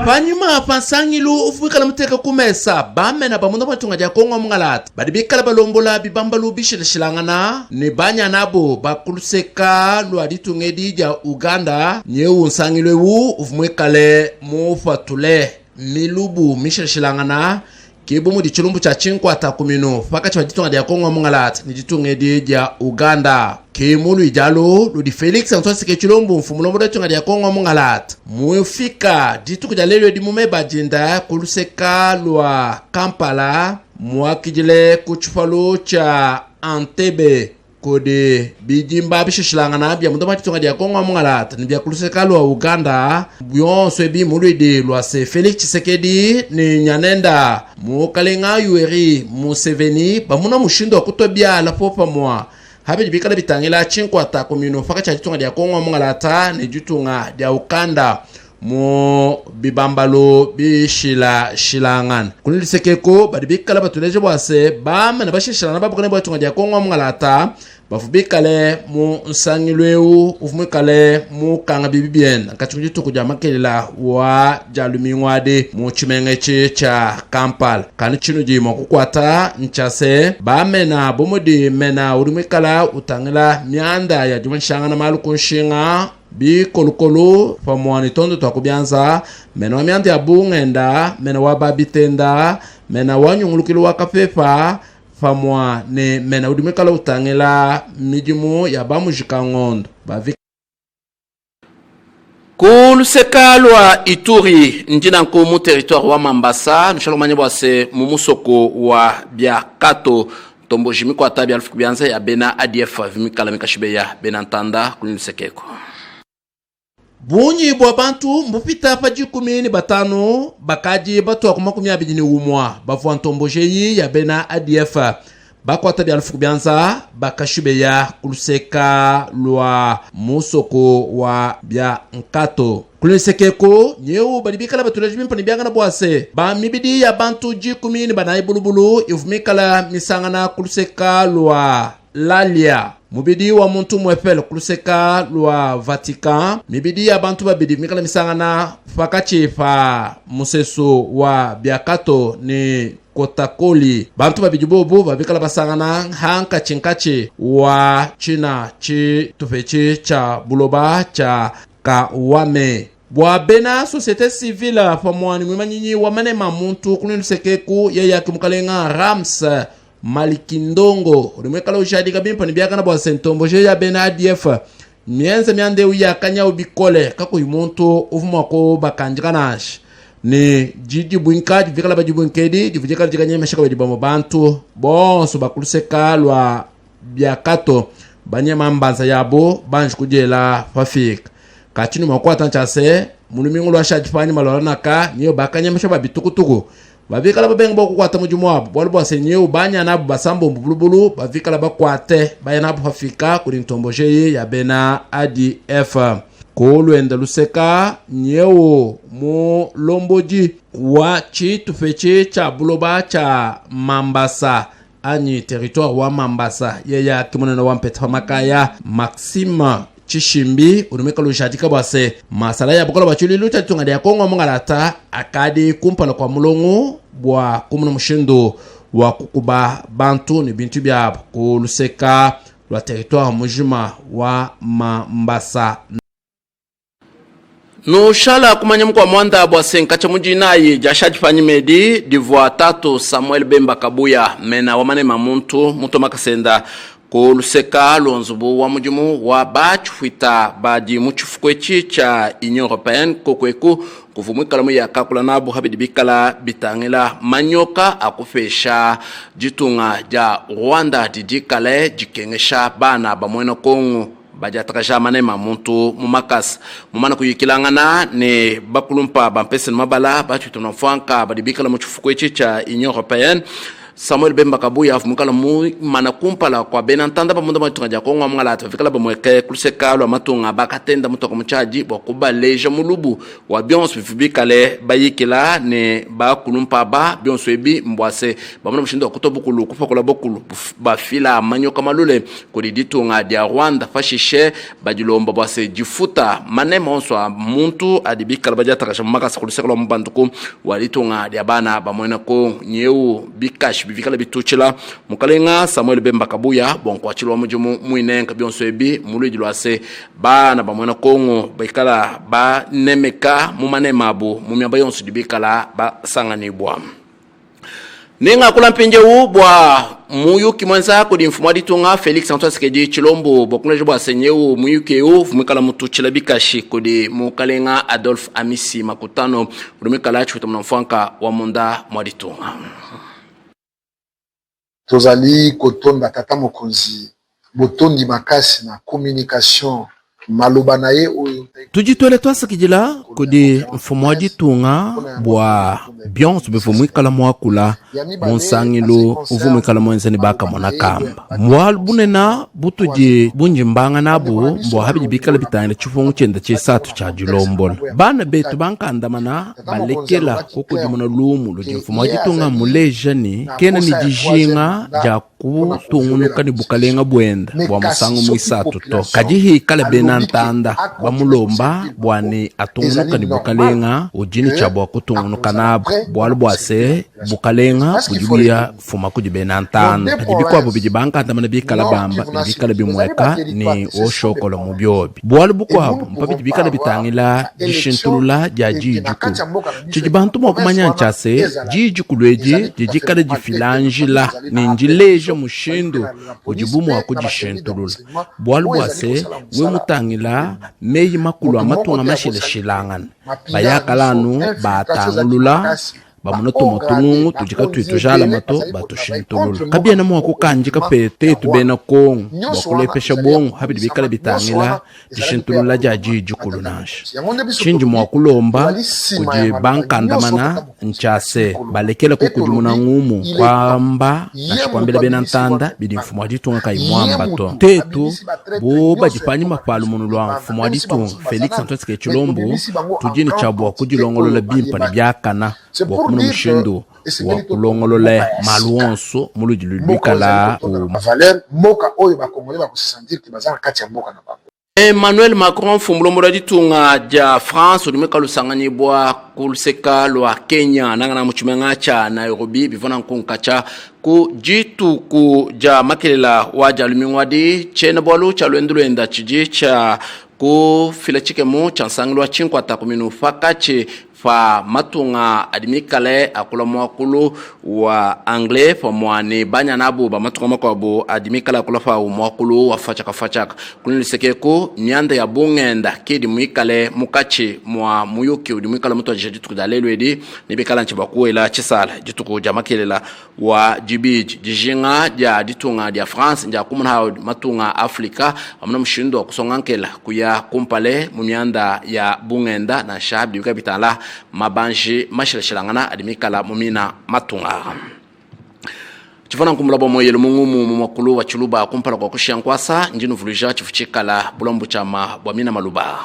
Panyuma pansangilu ufumikala muteka kumesa bamena bamundo batunga ja Kongo mngalata badibikala balombola bibambalu bishilashilangana ni banya nabo bakuluseka lwa ditungedi ja Uganda nyeu nsangilwe wu ufumikale mufatule milubu mishilashilangana kibumu di chilumbu cha 5 fakati wa ditunga ja Kongo mngalata ni ditungedi ja Uganda kimulu ijalo ludi Felix Antoine Tshisekedi Tshilombo mfumulo mboda tunga ya Kongo mngalata muefika dituku ja lelo di mumeba jinda kuluseka lwa Kampala muakijile kuchufalo cha Entebbe kode bijimba bishishilangana bya mundoma tunga ya Kongo mngalata ni bya kuluseka lwa Uganda byonso ebi mulwede lwa se Felix Tshisekedi ni nyanenda mukalenga Yoweri Museveni bamuna mushindo kutobya la popa mwa habe bikala bitangela 5 faka cha ditunga ya Kongo mngalata ni ditunga ya Uganda mo bibambalo bishila shilangan kulisekeko badibikala batuleje bwase bamana bashishilana babukane bwatunga ya Kongo mngalata bafubikale mu nsangilweu ufumikale mu kanga bibibien kachunji tukuja makelela wa jalumingwade mu chimengeche cha Kampala kani chinu jimo kukwata nchase ba mena bomodi mena urimikala utangila mianda ya jumanshanga na malu kunshinga bi kolukolu famwani tondo twakubyanza mena wa mianda ya bungenda mena wa babitenda mena wa nyungulukilo wa kafefa famwa ne mena urimikala utangila mijimu ya bamujika ngondo bavi kuluseka lwa Ituri njina nkumu territoire wa Mambasa nushalomanye bwase mumusoko wa Biakato tombo jimi kwa tabi alfu kubianza ya bena ADF vimikala mikashibe ya bena ntanda kulinisekeko bunyi bwa bantu mbupita pa 15 bakaji batu wa kumakumi abidini umwa bavuwa ntombo jeyi ya bena ADF bakwa tabi alfu kubianza bakashibe ya kuluseka lwa musoko wa bia nkato kulinisekeko nyeu balibikala batulajimi mpani bianga na bwase ba mibidi ya bantu 10 banayi bulubulu ivumikala misangana kuluseka lwa Lalia mubidi wa muntu mwepel kuluseka lwa Vatican mibidi ya bantu babidi mikala misangana fakachi fa museso wa Biakato ni Kotakoli bantu babidi bobo babikala basangana hanka chinkachi wa China chi tufechi cha buloba cha Kawame bwa bena société civile famwani mwimanyinyi wa manema muntu kulinisekeku yaya kimukalenga Rams Malikindongo urimwekala ushadika bimpa ni biaka na bwa sentombo je ya bena ADF mienze miande uya kanya ubikole kako yumuntu uvumako bakanjikanash ni jidi buinka divikala bajibuinkedi divikala jikanye meshaka bajibamo bantu bonso bakuluseka lwa Biakato banye mambanza yabo banji kujela fafika kachini makwata nchase mulumingu lwa shajifani maloranaka niyo bakanye meshaka babitukutuku bavikala babenga bokukwata mujumu wabo bwali bwasenyeu banya nabo basambo mbulubulu bavikala bakwate baya nabo hafika kuli ntombo jeyi ya bena ADF kolwenda luseka nyeu mu lomboji wa chitufeche cha buloba cha Mambasa anyi territoire wa Mambasa yeya kimonena wa mpeta makaya Maxime Chishimbi urumeka lushadika bwase masala ya bukola bachuli lucha tunga ya Kongo mungalata akadi kumpala kwa mulongo bwa kumuna mushindo wa kukuba bantu ni bintu byabo kuluseka lwa territoire mujima wa Mambasa no shala kumanya mkwa mwanda bwa senkacha mujinayi jashajifanyi medi divwa tatu Samuel Bemba Kabuya mena wamane mamuntu muto makasenda kuluseka lonzubu wa mujumu wa bachuita baji muchufukwechi cha Union Européenne kokweku kuvumwikala ya kakula nabu habidi bikala bitangila manyoka akufesha jitunga ja Rwanda didikale jikengesha bana bamwena Kongo bajatakasha manema muntu mumakasi mumana kuyikilangana ne bakulumpa bampese mabala bachuita mnafuanka badibikala muchufukwechi cha Union Européenne Samuel Bemba Kabuya afumukala mu manakumpala kwa benantanda pamoja matunga ja Kongo mngalata fikala bamweke kuluseka lwa matunga bakatenda mutoka muchaji bokuba leja mulubu wa bionso bifibikale bayikila ne bakulumpa ba bionso ebi mbwase bamuna mushindo kutobukulu kufakola bokulu bafila manyoka malule kudiditunga dia Rwanda fashishe bajilomba bwase jifuta manema onswa muntu adibikala bajatakasha makasa kuluseka lwa mbanduku walitunga dia bana bamwena ko nyeu bikash bivikala bituchila mukalenga Samuel Bemba Kabuya bonko chilwa mujumu muinenka bionso ebi muliji lwase bana bamwena Kongo baikala ba nemeka mumanemabu mumyamba yonso dibikala ba sanganibwa ninga kula mpinje bwa muyuki mwenza kudi mfumu ditunga Felix Antoine Tshisekedi Chilombo bokuneje bwa senyeu muyuki vumikala mutuchila bikashi kudi mukalenga Adolphe Amisi Makutano rumikala chuta mnamfanka wa munda mwaditunga tozali kotonda tata mokonzi botondi makasi na communication maloba na ye oyo tujitwele twasakijila kudi mfumu wa ditunga bwa bionso bivumwikala mwakula munsangilu uvumwikala mwenzeni baka mwana kamba mwalu bunena butuji bunji mbanga nabu mbwa habiji bikala bitangile chifungu chenda chisatu cha julombola bana betu bankandamana balekela kukudi muna lumu ludi mfumu wa ditunga muleja ni kena ni jijinga ja ku tungunuka ni bukalenga bwenda bwa musango muisatu to kajihi kala benantanda bamulomba bwani atungunuka ni bukalenga ujini chabwa kutungunuka nabo bwalu bwase bukalenga bujulia fuma kujibenantanda kajibikwa bubijibanka tamana bikala bamba bikala bimweka ni oshokolo mubyobi bwalu bukwabo mpabi bikala bitangila jishintulula jajijuku chijibantu mwakumanyanchase jijukulweji jijikala jifilanjila ninjileja mushindo ujibumu wakujishintulula bwalu bwase we mutangila meyi makulu amatunga mashileshilangana bayakalanu batangulula bamunotomotungu tujika tuitujala mato batushintulula kabiena mwaku kanjika pete tubena kongu wakulepesha bongo habidi bikala bitangila jishintulula jajijukulunasha shinji mwakulomba kujibankandamana nchase balekela kukujumuna ngumu kwamba nashikwambila benantanda bidi mfumu waditunga kaimwamba to tetu boba jipanyi mapalu munulwa mfumu waditunga Felix Antoine Tshisekedi tujini chabu wakujilongolola bimpa ni byakana wakumuna mshindo wakulongolola maluonso mulujilubikala Emmanuel Macron fumulombola ditunga ja France ulimeka lusanganyibwa kuluseka lwa Kenya nangana muchimenga cha Nairobi bivona nkunkacha ku jitu ku ja makelela waja lumingwadi chena bwalu cha lwendulwenda chiji cha ku filachike mu chansangilwa chinkwata kuminu fakache fa matunga adimikale akula mwakulu wa anglais fa mwane banya nabu ba matunga makwabo adimikale akula fa mwakulu wa fachaka kunilisekeko nyanda ya bungenda kidi mwikale mukache mwa muyuki udimikale mutu ajitu kudalelwedi nibikala nchibakuela chisala jituku jamakelela wa jibiji jijinga ja ditunga dia France nja kumuna hao matunga Afrika amuna mshindo wa kusongankela kuya kumpale mumianda ya bungenda na shahabi wikabitala mabanji mashilashilangana adimikala mumina matunga chifana nkumulabo moyelo mungumu mumakulu wa chuluba kumpala kwa kushiankwasa njinu vulija chifuchikala bulambu chama bwamina maluba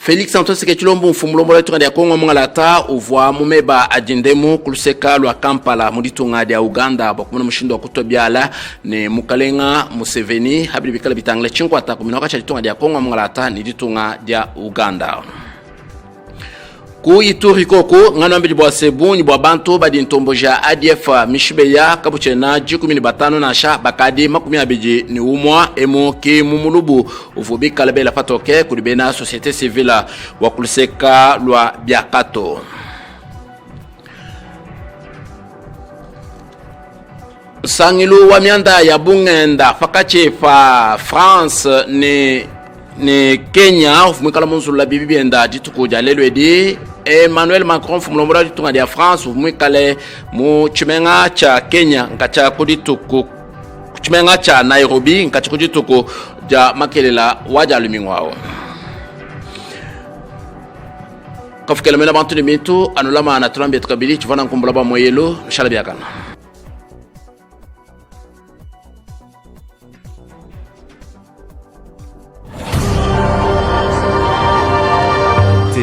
Felix Antoine Tshisekedi mfumulombo la tunga ya Kongo mngalata uvwa mumeba ajindemu kuluseka lwa Kampala muditunga ya Uganda bakumuna mushindo wa kutobyala ni mukalenga Museveni habili bikala bitangale chinkwata kuminoka cha ditunga ya Kongo mngalata ni ditunga ya Uganda ku Ituri koko ngano mbili bwa sebu ni bwa bantu badi ntomboja ADF mishibeya kabuchena jikumini batano na sha bakadi makumi abiji ni umwa emo ki mumulubu uvubika labela patoke kulibena societe civile wa kuluseka lwa biakato sangilu wa mianda ya bungenda fakache fa France ni Kenya ufumikala monzula bibi enda ditukuja lelwedi Emmanuel Macron fumulombola ditunga dia France ufumikale mu chimenga cha Kenya ngacha kudituku chimenga cha Nairobi ngacha kudituku ja makelela waja lumingwao kafukela mena bantu ni mitu anulama anatulambi etukabili chivana nkumbula ba moyelo shalabiakana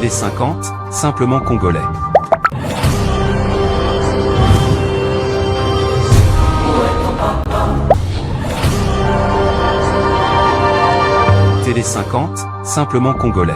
Télé 50, simplement congolais. Télé 50, simplement congolais.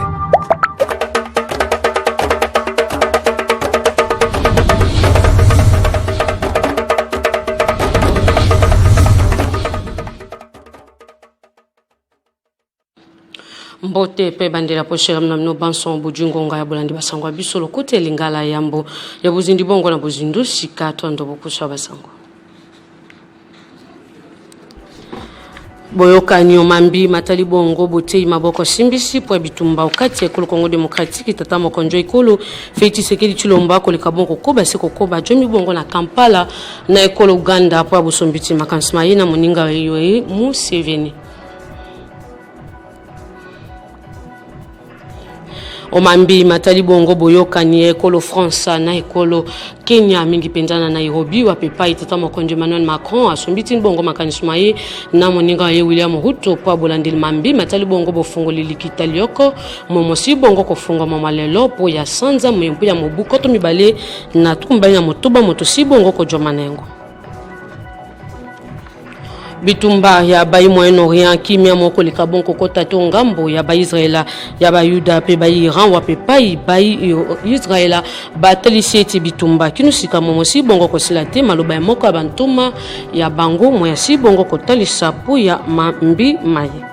Mbote pe bandela poshera mnamno banson bujungo nga ya bolandi basangwa bisolo kote lingala yambo ya buzindi bongo na buzindu shikato ndo bokuswa basango boyoka nyomambi matali bongo botei maboko simbisi po bitumba ukati ya Kongo Demokratiki tatamo konjo ikolo Feti Sekedi Chilomba ko likabongo koba seko koba jomi bongo na Kampala na ekolo Uganda po abusombiti makansmayi na moninga yoyi Museveni Omambi matali bongo boyoka ni ekolo France na ekolo Kenya mingi pendana Nairobi wa pepa itatamo konjo Emmanuel Macron asombiti bongo makanismaye na moninga ye William Ruto po bolandil mambi matali bongo bofungoli likitalioko momosi bongo kofunga mamalelo po ya sanza mwempu ya mobuko to mibale na tukumbanya motoba motosi bongo ko jomanengo bitumba ya bayi Moyen-Orient kimia moko likabon kokota to ngambo ya ba Israela ya ba Yuda pe ba Iran wa pe pai bayi Israela batelisieti bitumba kinusika momosi bongo kosilate maloba ya moko abantuma ya bango moya si bongo kotalisa pu ya mambi maye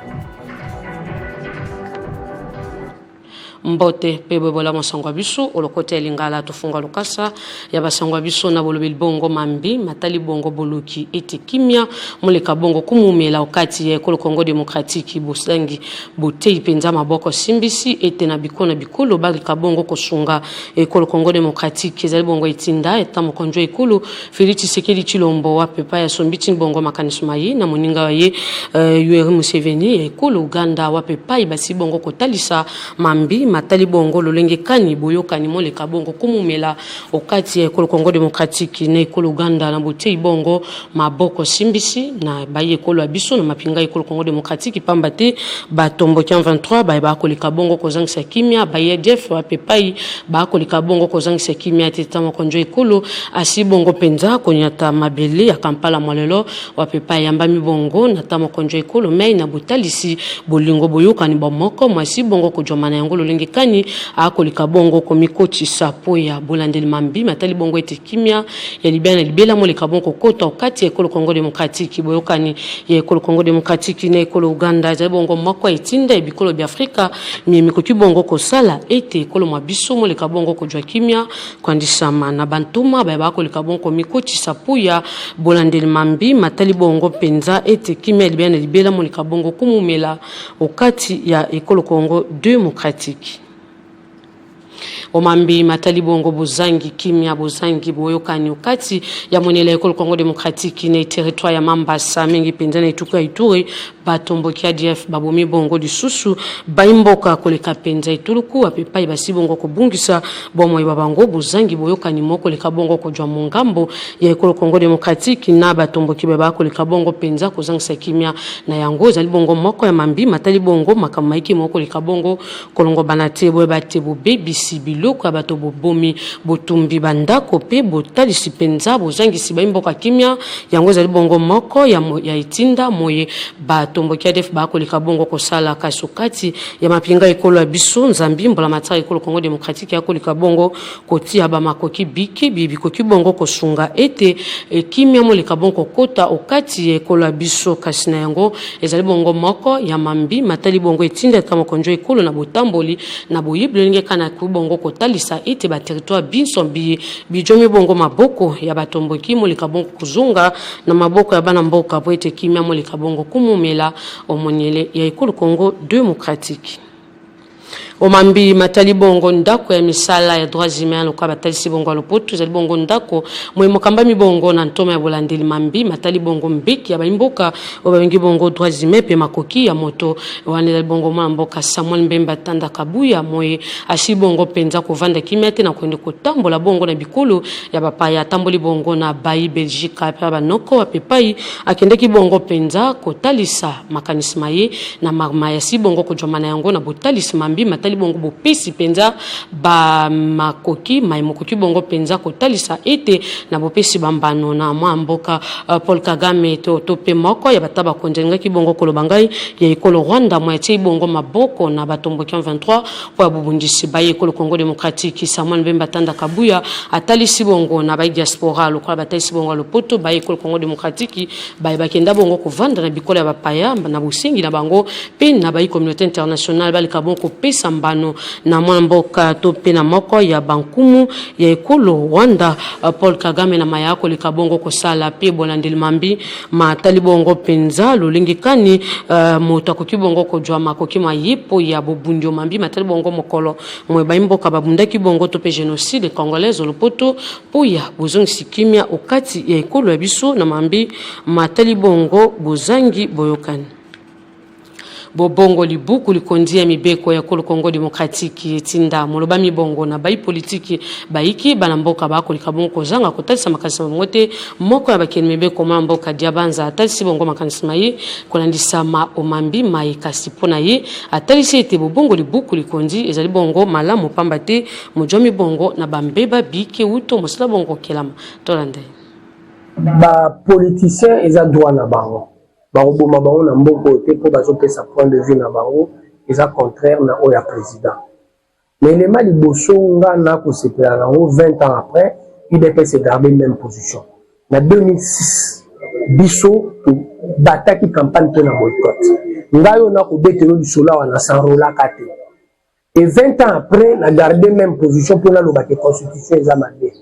mbote pebe bola masangwa biso olokote lingala tofunga lokasa ya basangwa biso na bolobi bongo mambi matali bongo boloki ete kimia muleka bongo kumumela okati ya ekolo Congo Démocratique bosangi botei penza maboko simbisi ete na bikona bikolo balika bongo kosunga ekolo Congo Démocratique ezali bongo etinda eta mokonjo ekolo Félix Tshisekedi Tshilombo wa pepa ya sombiti bongo makanisma ye na moninga ye Yoweri Museveni ekolo Uganda wa pepa ibasi bongo kotalisa mambi matali bongo lolenge kani boyokani moleka bongo kumumela okati ya ekolo Congo Démocratique na ekolo Uganda na botei bongo maboko simbisi na baye ekolo abiso na mapinga ekolo Congo Démocratique pambate batombo 23 baye bakoleka bongo kozangisa kimia baye def wa pepai bakoleka bongo kozangisa kimia teta mokonjo ekolo asi bongo penza konyata mabele ya Kampala molelo wa pepai yambami bongo na ta mokonjo ekolo mai na botalisi bolingo boyokani bomoko mwasi bongo kujomana yango lolenge kani akolika bongo komikochi sapo ya bolandeli mambi matali bongo ete kimia ya libana libela moleka bongo kota okati ekolo Congo Démocratique boyokani ya ekolo Congo Démocratique na ekolo Uganda za bongo mako etinda ebikolo bya Afrika mikoki bongo kosala ete ekolo mabiso moleka bongo kojwa kimia kwandisama na bantuma ba kolika bongo mikochi sapo ya bolandeli mambi matali bongo penza ete kimia libana libela moleka bongo kumumela okati ya ekolo Congo Démocratique omambi matali bongo bozangi kimia bozangi boyokani okati ya monela ekolo Congo Démocratique na territoire ya Mambasa mingi penza na ituka Ituri batombo kia DF babomi bongo lisusu baimboka koleka penza ituluku apepai basi bongo kobungisa bomo ya bango bozangi boyokani moko leka bongo kojwa mongambo ya ekolo Congo Démocratique na batombo kibeba koleka bongo penza kozangisa kimia na yango zali bongo moko ya mambi matali bongo makamaiki moko leka bongo kolongo banate boye batebo BBC biloko abato bobomi botumbi bandako pe botalisi penza bozangisi baimboka kimia yango zali bongo moko ya itinda moye batombo kia def bakoleka bongo kosala kasukati ya mapinga ekolo ya biso nzambi mbola matari ekolo Congo Démocratique ya koleka bongo kotia ba makoki biki bibikoki bongo kosunga ete kimia moleka bongo kota okati ya ekolo ya biso kasi na yango ezali bongo moko ya mambi matali bongo etinda kama konjo ekolo na botamboli na boyiblenge kana ku bongo kotalisa ete ba territoire binsombi bijomi bongo maboko ya batomboki moleka bongo kuzunga na maboko ya bana mboka po ete kimia moleka bongo kumumela omonyele ya ekolo Congo Démocratique omambi matali bongo ndako ya misala ya droits humains lokwa batalisi bongo lopoto zali bongo ndako moyemo kambami bongo na ntoma ya bolandeli mambi matali bongo mbeki ya baimboka obengi bongo droits humains pe makoki ya moto wana bongo mboka Samuel Mbemba Tanda Kabuya moye asi bongo penza kovanda kimete na kwende kotambola bongo na bikolo ya bapaya tamboli bongo na bayi Belgique pa banoko apepai akendeki bongo penza kotalisa makanisma ye na marmaya si bongo kojomana yango na botalisi mambi matali bongo bopesi penza ba makoki maimokoki bongo penza kotalisa ete na bopesi bambano na mboka Paul Kagame to pe moko ya bataba konjenga ki bongo kolobangai ya ekolo Rwanda moitié bongo maboko na batombo 23 kwa bubundisi ba ekolo Congo Démocratique Samuel Mbemba Tanda Kabuya atalisi bongo na ba diaspora lokwa batalisi bongo lopoto ba ekolo Congo Démocratique ba bakenda bongo kovanda na bikola ya bapaya na busingi na bango pe na ba communauté internationale balika bongo pesa mbano na mboka to pe na moko ya bankumu ya ekolo Rwanda Paul Kagame na mayako likabongo kosala pe bolandeli mambi matali bongo penza lolingi kani moto akokibongo kojwa makoki mayipo ya bobundio mambi matali bongo mokolo mwe baimboka babundaki bongo to pe génocide congolaise lopoto poya bozongi sikimia okati ya ekolo ya biso na mambi matali bongo bozangi boyokani bobongo libuku likondia mibeko ya kolo Congo Démocratique etinda moloba mibongo na bai politiki baiki banamboka bako likabongo zanga kotalisa makanisa ngote moko ya bakeni mibeko mamboka diabanza atalisi bongo makanisa mai kolandisa ma omambi mai kasipona ye atalisi ete bobongo libuku likondi ezali bongo malamu pambate mojomi bongo na bambeba bike uto mosala bongo kelama tolande ba politicien eza droit na bango bakoboma bango na mboko te mpo bazopesa point de vue na bango eza contraire na oyo ya président. Mais élément liboso nga na kosepela nango 20 ans après UDPS gardé même position. Na 2006 biso bataki campagne mpe na boycott. Ngayo na kobetelo lisolo wana sanrolaka te. Et 20 ans après, na gardé même position pour la constitution et amendé.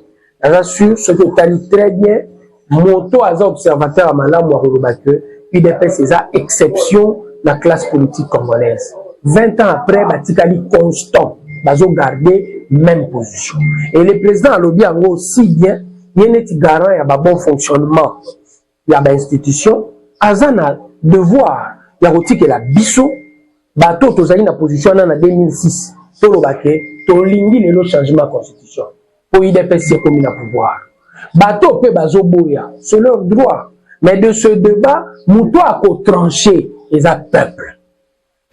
Naza sûr ce que tali très bien, moto aza observateur à malamu a que UDPS c'est exception la classe politique congolaise. 20 ans après, batikali constant, bazo gardé même position. Et le président a lobby en aussi bien, il y a garant et un bon fonctionnement de l'institution, azana devoir, il y a aussi que la biso bato tozali na position na 2006 tolobake tolingi lelo changement constitution pour IDPS comme na pouvoir bato pe bazoboya c'est leur droit mais de ce débat muto a ko trancher les peuple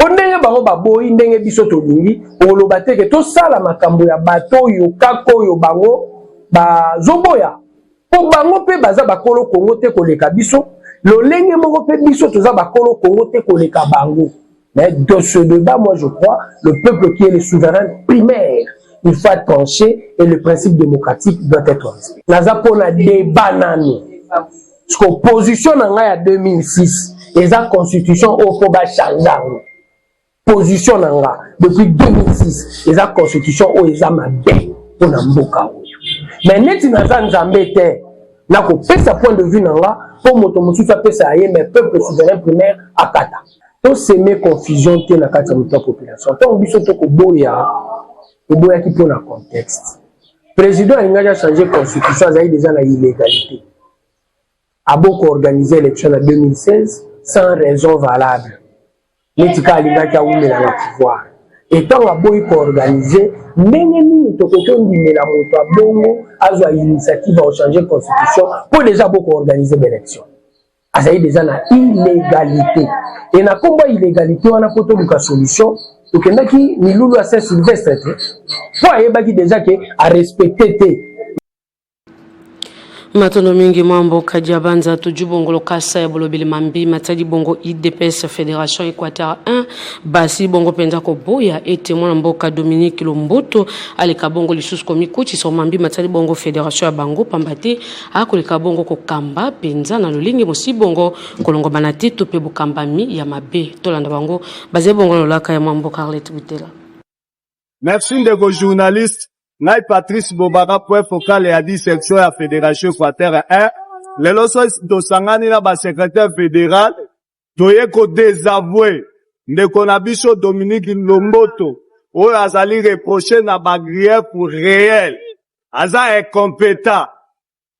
ondenge bango baboyi ndenge biso tolingi olobate ke to sala makambo ya bato yo kako yo bango bazoboya po bango pe baza bakolo Kongo te koleka biso lolenge moko pe biso toza bakolo Kongo te koleka bango. Mais dans ce débat, moi je crois, le peuple qui est le souverain primaire, il faut être tranché et le principe démocratique doit être respecté. Naza pona débat nani. Parce que position nanga ya 2006, et la constitution au foba changang. Position nanga depuis 2006, et la constitution au ezama bé pour namboka. Mais neti naza nzambe te, na ko pesa point de vue nanga pour moto musu fa pesa aye mais peuple souverain primaire akata. Tout s'aimer confusion qui est dans la population. Tant que biso toko boya qui pour le contexte. Président a déjà changé la constitution, il a déjà la illégalité. A beaucoup organisé l'élection en 2016 sans raison valable. L'étika a déjà ouvert le pouvoir. Et tant a beaucoup organisé, même toko ndi la moto a bongo a initiative à changer la constitution pour déjà beaucoup organiser l'élection. Azaï déjà na illégalité. Et na combat illégalité, on a poto de solution. Donc, il y a qui, Milulu à Saint-Sylvestre, pour y déjà qui a respecté. Matono mingi mambo kajabanza tujubongolo kasa ya bolobili mambi matadi bongo IDPS Fédération Équateur 1 basi bongo penza ko boya ete mwana mboka Dominique Lomboto aleka bongo lisusu ko mikuchi so mambi matadi bongo Fédération ya bango pambate akoleka bongo ko kamba penza na lolingi mosi bongo kolongo banati to pe bukamba mi ya mabe tolanda bango baze bongo lolaka ya mambo Carlette Butela. Merci de vos journalistes. Ngai Patrice Bobara point focal et a dit section à Fédération Équateur 1. Les losos de Sangani la ba secrétaire fédéral. Toye ko désavoué. Ndeko na biso Dominique Lomboto. Oyo azali reproché na ba grief pour réel. Aza incompétent.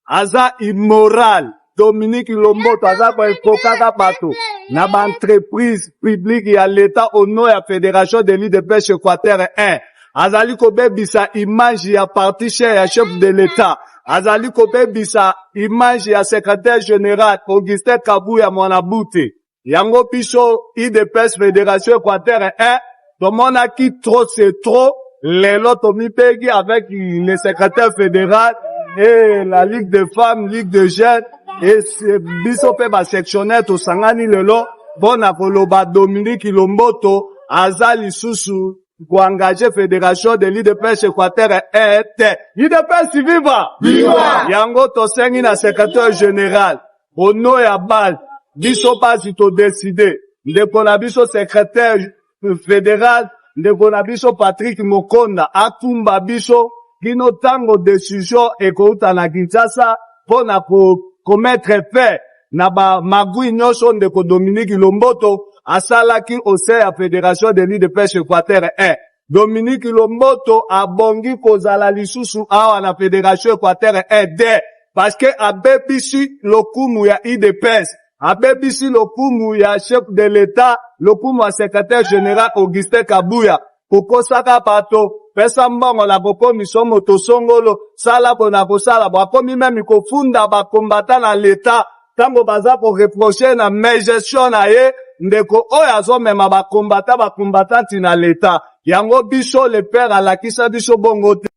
Aza immoral. Dominique Lomboto aza ba kokaka bato. Na ba entreprise publique ya l'État au nom ya Fédération de l'IDPS Équateur 1. Azali kobe bisa image ya parti cher ya chef de l'État. Azali kobe bisa image ya secrétaire général Augustin Kabuya Mwanabute. Yango piso IDPS Fédération Équateur 1. Tout le monde a qui trop c'est trop. Les lots pegi avec le secrétaire fédéral et la Ligue de femmes, Ligue de jeunes et biso pe ba sectionnaire to sangani lelo bona koloba Dominique Lomboto azali susu pour engager Fédération de l'IDPS Équateur et l'IDPS viva! Viva! Yango to sengi na secrétaire général. Ono ya bal. Biso pas si to décidé. Ndeko na biso secrétaire fédéral. Ndeko na biso Patrick Mokonda. Atumba biso. Kino tango décision ekouta na Kinshasa. Pona commettre fait. Na ba magui nyonso ndeko Dominique Lomboto. Asalaki ose ya Fédération de l'IDPS Équateur 1. Dominique Lomboto abongi kozala lisusu awa na Fédération Équateur 1 de parce que abebisi lokumu ya IDPS, abebisi lokumu ya chef de l'État, lokumu ya secrétaire général Augustin Kabuya. Kokosaka pato pesa mbongo la kokomiso moto songolo sala bona kosala bakomi même kofunda ba combattant na l'État tango baza ko reprocher na gestion na ye ndeko oyo azomema ba combattant na l'État yango biso le père alakisa biso bongo te.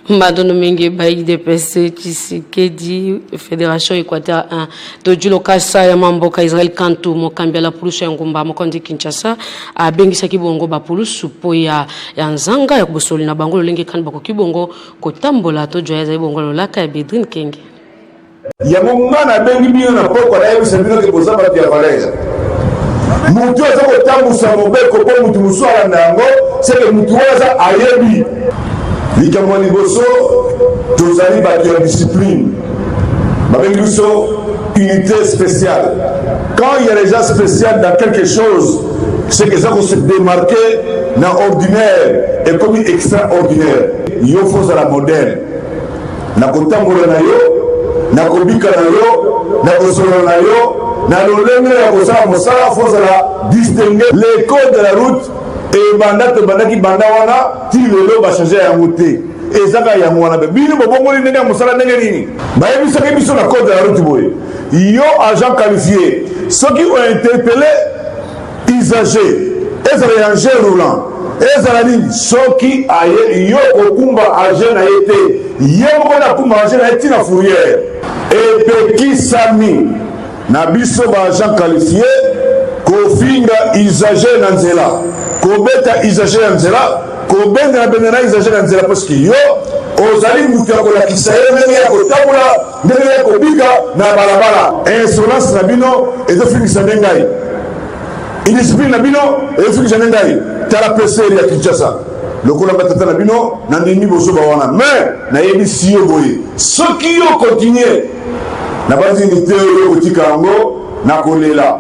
Madono mingi bayi DPC Tshisekedi Fédération Équateur 1 Tojulo Kasa ya mamboka Israel Kantu mokambi la pulusu ya ngumba mokondi Kinshasa abengisa kibongo ba pulusu po ya nzanga ya kubosoli na bango lolenge kan bako kibongo kotambola tojoya za bongo lolaka ya Bedrin Kenge ya mungana bengi bino na poko na yebi sabino ke bozaba ya valeza mutu aza kotambusa mobeko po mutu muswala nango seke mutu waza ayebi likambo liboso tozali bato ya discipline babengi biso unité spéciale. Quand il y a des gens spéciaux dans quelque chose, c'est que ça va se démarquer dans ordinaire et comme extraordinaire. Il faut la modèle. Na kotambola na yo, na kobika na yo, na kosolo na yo, na lolenge ya kosala mosala faut la distinguer les codes de la route et bandaki banda wana ti lelo ba changer ya route. Ezaka ya mwana be bini bobongoli ndenge mosala ndenge nini ba yebisa ke biso na code de la route boye yo agent qualifié ceux qui ont interpellé usager ezala engin roulant ezala nini soki aye yo okumba agent na yete yo moko na kumba agent na yete na fourrière epeki sami na biso ba agent qualifié kofinga usager na nzela kobeta usager na nzela kobenga na benga na usager na nzela parce que yo ozali mutu ya kolakisa ye ndenge ya kotambola ndenge ya kobika na balabala insolence na bino ezofikisa nde ngai indiscipline na bino ezofikisa nde ngai tala peseri ya Kinshasa lokola batata na bino na ndimi bosoba wana mais nayebisi yo boye soki yo continue na bazinite oyo kotika yango na kolela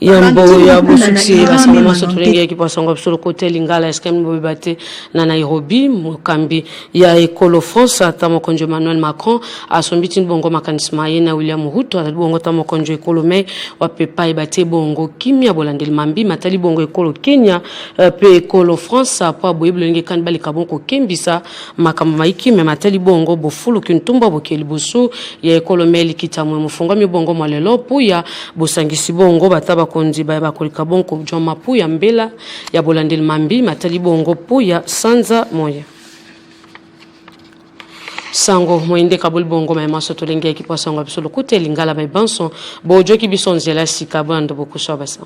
Yambo ya busuksi basalama sotulengi kipasongo absolu kote lingala eskem bobate na Nairobi mokambi ya Ecolo France atamo konjo Emmanuel Macron asombiti bongo makanisma na William Ruto bongo tamo konjo Ecolo me wapepa ibate bongo kimia bolandeli mambi matali bongo Ecolo Kenya pe Ecolo France apa boyebulenge kan bali kabonko kembisa makamba maiki me matali bongo bofulu kintumba bokeli busu ya Ecolo meli kitamwe mufunga mi bongo malelo puya bosangisi bongo bataba konzi ba kolika bonko joma puya mbela ya bolandeli mambi matali bongo puya sanza moya sango moinde kabul bongo ma maso tolenge ekipo sango absolu kote lingala ba banso bojo ki bisonzela sika bando bokusha basa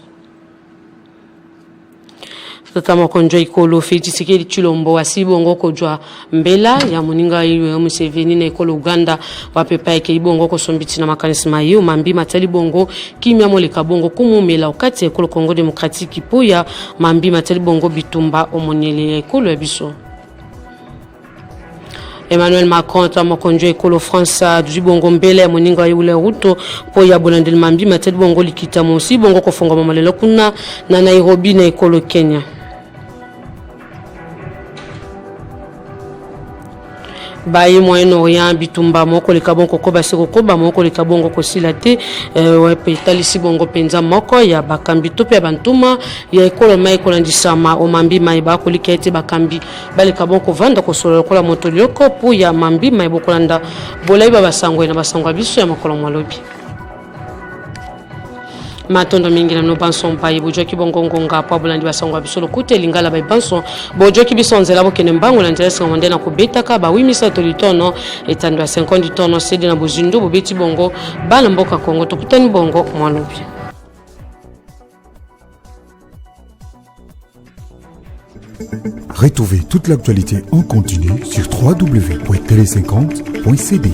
tatama konjo Ecolo Tshisekedi Tshilombo wasibongo kojwa mbela ya muninga yiwe Museveni na Ecolo Uganda wapepa eke ibongo kosombiti na makanisma yiwe mambi matali bongo kimya moleka bongo kumumela ukati Ecolo Congo Democratique puya mambi matali bongo bitumba omonyele Ecolo ya biso Emmanuel Macron tamo konjo Ecolo France du bongo mbele ya moninga yule Ruto po ya bolandeli mambi matali bongo likita mosi bongo kofonga mamalelo kuna na Nairobi na Ecolo Kenya baye moyeno orient bitumba moko le kabongo ko basiko ko ba moko le kabongo ko silate wepe talisi bongo penza moko ya bakambi to pe bantuma ya Ecolo mai ko landisama o mambi mai ba ko likete bakambi bale kabongo vanda ko solo ko la moto lioko pu ya mambi mai bokolanda bolai ba basangwe na basangwa biso ya makolo malobi matondo mingi na no banson pa ibujo ki bongo ngonga pa bulandi basangwa bisolo kute lingala ba banson bojo ki bisonzela bokene mbango la interest ngomande na kubeta ka ba 8 tolitono etando 50 tono sedi na buzindu bobeti bongo bala mboka Kongo tokutani bongo mwalobi. Retrouvez toute l'actualité en continu sur www.tele50.cd.